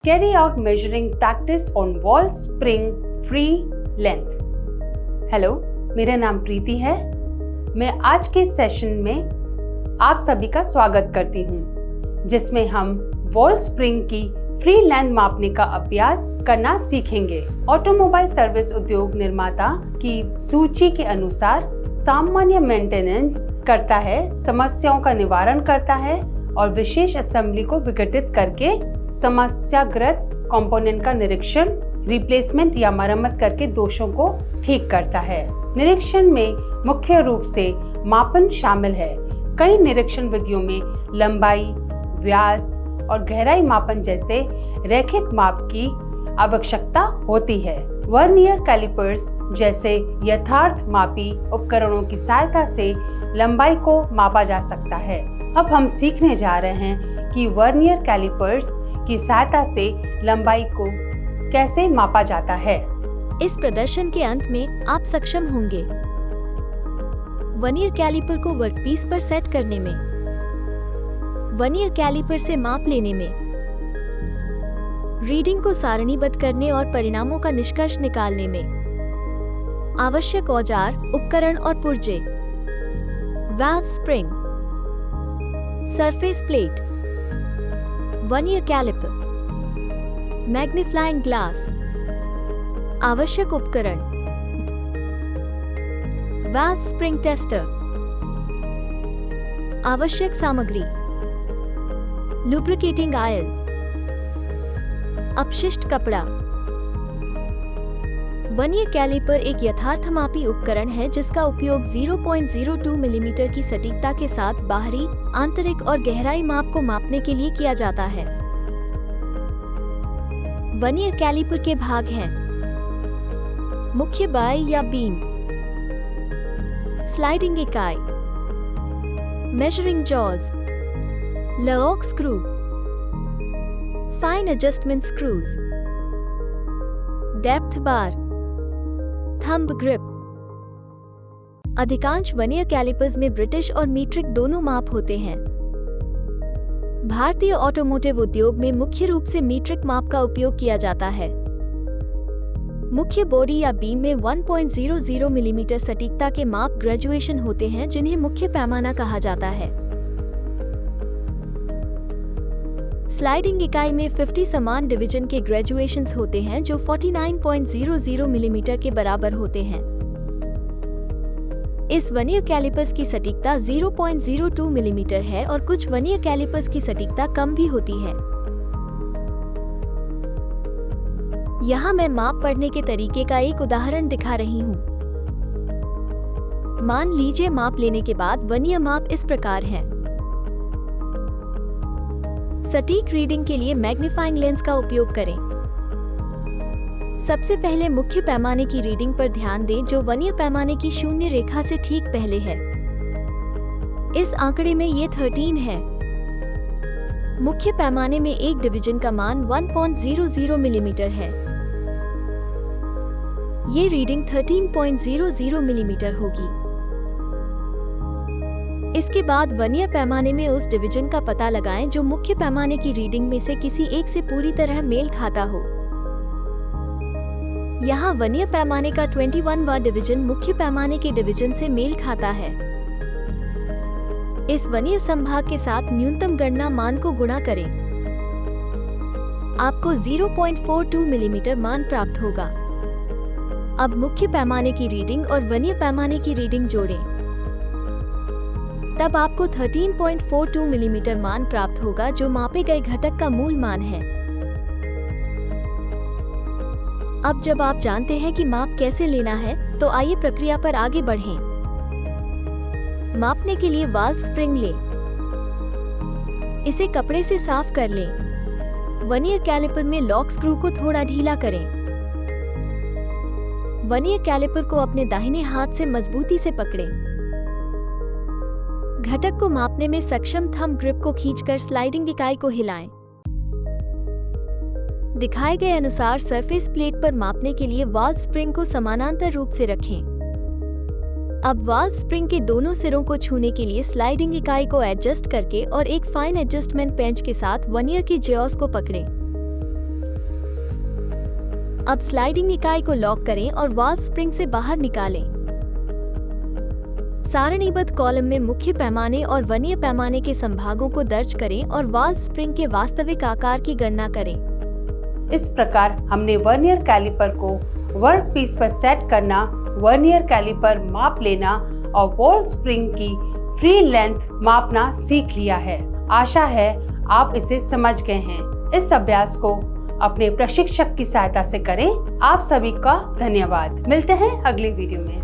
Carry out measuring practice on wall spring free length. Hello, मेरा नाम प्रीति है। मैं आज के सेशन में आप सभी का स्वागत करती हूँ, जिसमें हम वॉल स्प्रिंग की फ्री लेंथ मापने का अभ्यास करना सीखेंगे। ऑटोमोबाइल सर्विस उद्योग निर्माता की सूची के अनुसार सामान्य मेंटेनेंस करता है, समस्याओं का निवारण करता है और विशेष असेंबली को विघटित करके समस्याग्रस्त कंपोनेंट का निरीक्षण, रिप्लेसमेंट या मरम्मत करके दोषों को ठीक करता है। निरीक्षण में मुख्य रूप से मापन शामिल है। कई निरीक्षण विधियों में लंबाई, व्यास और गहराई मापन जैसे रैखिक माप की आवश्यकता होती है। वर्नियर कैलिपर्स जैसे यथार्थ मापी उपकरणों की सहायता से लंबाई को मापा जा सकता है। अब हम सीखने जा रहे हैं कि वर्नियर कैलिपर्स की सहायता से लंबाई को कैसे मापा जाता है। इस प्रदर्शन के अंत में आप सक्षम होंगे वर्नियर कैलिपर को वर्कपीस पर सेट करने में, वर्नियर कैलिपर से माप लेने में, रीडिंग को सारणीबद्ध करने और परिणामों का निष्कर्ष निकालने में, आवश्यक औजार, उपकरण और पुर्जे, valve spring, surface plate, vernier caliper, magnifying glass, आवश्यक उपकरण, वाल्व स्प्रिंग टेस्टर, आवश्यक सामग्री, लुब्रिकेटिंग ऑयल, अपशिष्ट कपड़ा। वर्नियर कैलिपर एक यथार्थमापी उपकरण है जिसका उपयोग 0.02 मिलीमीटर की सटीकता के साथ बाहरी, आंतरिक और गहराई माप को मापने के लिए किया जाता है। वर्नियर कैलिपर के भाग हैं मुख्य बाई या बीम, स्लाइडिंग इकाई, measuring jaws, lock screw, fine adjustment screws, depth bar, thumb grip. अधिकांश वर्नियर कैलिपर्स में ब्रिटिश और मीट्रिक दोनों माप होते हैं। भारतीय ऑटोमोटिव उद्योग में मुख्य रूप से मीट्रिक माप का उपयोग किया जाता है। मुख्य बॉडी या बीम में 1.00 मिलीमीटर सटीकता के माप ग्रेजुएशन होते हैं जिन्हें मुख्य पैमाना कहा जाता है। स्लाइडिंग इकाई में 50 समान डिवीजन के ग्रेजुएशंस होते हैं जो 49.00 मिलीमीटर के बराबर होते हैं। इस वर्नियर कैलिपर्स की सटीकता 0.02 मिलीमीटर है और कुछ वर्नियर कैलिपर्स की सटीकता कम भी होती है। यहाँ मैं माप पढ़ने के तरीके का एक उदाहरण दिखा रही हूँ। मान लीजिए माप लेने के बाद वर्नियर माप इस प्रकार है। सटीक रीडिंग के लिए मैग्नीफाइंग लेंस का उपयोग करें। सबसे पहले मुख्य पैमाने की रीडिंग पर ध्यान दें जो वर्नियर पैमाने की शून्य रेखा से ठीक पहले है। इस आंकड़े में ये 13 है। मुख्य पैमाने में एक डिवीजन का मान 1.00 मिलीमीटर है। ये रीडिंग 13.00 मिलीमीटर होगी। इसके बाद वर्नियर पैमाने में उस डिवीजन का पता लगाएं जो मुख्य पैमाने की रीडिंग में से किसी एक से पूरी तरह मेल खाता हो। यहाँ वर्नियर पैमाने का 21वां डिवीजन मुख्य पैमाने के डिवीजन से मेल खाता है। इस वर्नियर संभाग के साथ न्यूनतम गणना मान को गुणा करें। आपको 0.42 मिलीमीटर मान प्राप्त होगा। अब मुख्य पैमाने की रीडिंग और वर्नियर पैमाने की रीडिंग जोड़ें। तब आपको 13.42 मिलीमीटर मान प्राप्त होगा जो मापे गए घटक का मूल मान है। अब जब आप जानते हैं कि माप कैसे लेना है, तो आइए प्रक्रिया पर आगे बढ़ें। मापने के लिए वाल्व स्प्रिंग लें। इसे कपड़े से साफ कर लें। वर्नियर कैलिपर में लॉक स्क्रू को थोड़ा ढीला करें। वर्नियर कैलिपर को अपने दाहिने हाथ से मजबूती से पकड़ें। घटक को मापने में सक्षम थंब ग्रिप को खींचकर स्लाइडिंग इकाई को हिलाएं। दिखाए गए अनुसार सरफेस प्लेट पर मापने के लिए वाल्व स्प्रिंग को समानांतर रूप से रखें। अब वाल्व स्प्रिंग के दोनों सिरों को छूने के लिए स्लाइडिंग इकाई को एडजस्ट करके और एक फाइन एडजस्टमेंट पेंच के साथ वर्नियर की जॉज को पकड़ें। अब स्लाइडिंग इकाई को लॉक करें और वाल्व स्प्रिंग से बाहर निकालें। सारणीबद्ध कॉलम में मुख्य पैमाने और वर्नियर पैमाने के संभागों को दर्ज करें और वाल्व स्प्रिंग के वास्तविक आकार की गणना करें। इस प्रकार हमने वर्नियर कैलिपर को वर्कपीस पर सेट करना, वर्नियर कैलिपर माप लेना और वाल्व स्प्रिंग की फ्री लेंथ मापना सीख लिया है। आशा है आप इसे समझ गए हैं। इस अभ्यास को अपने प्रशिक्षक की सहायता से करें। आप सभी का धन्यवाद। मिलते हैं अगली वीडियो में।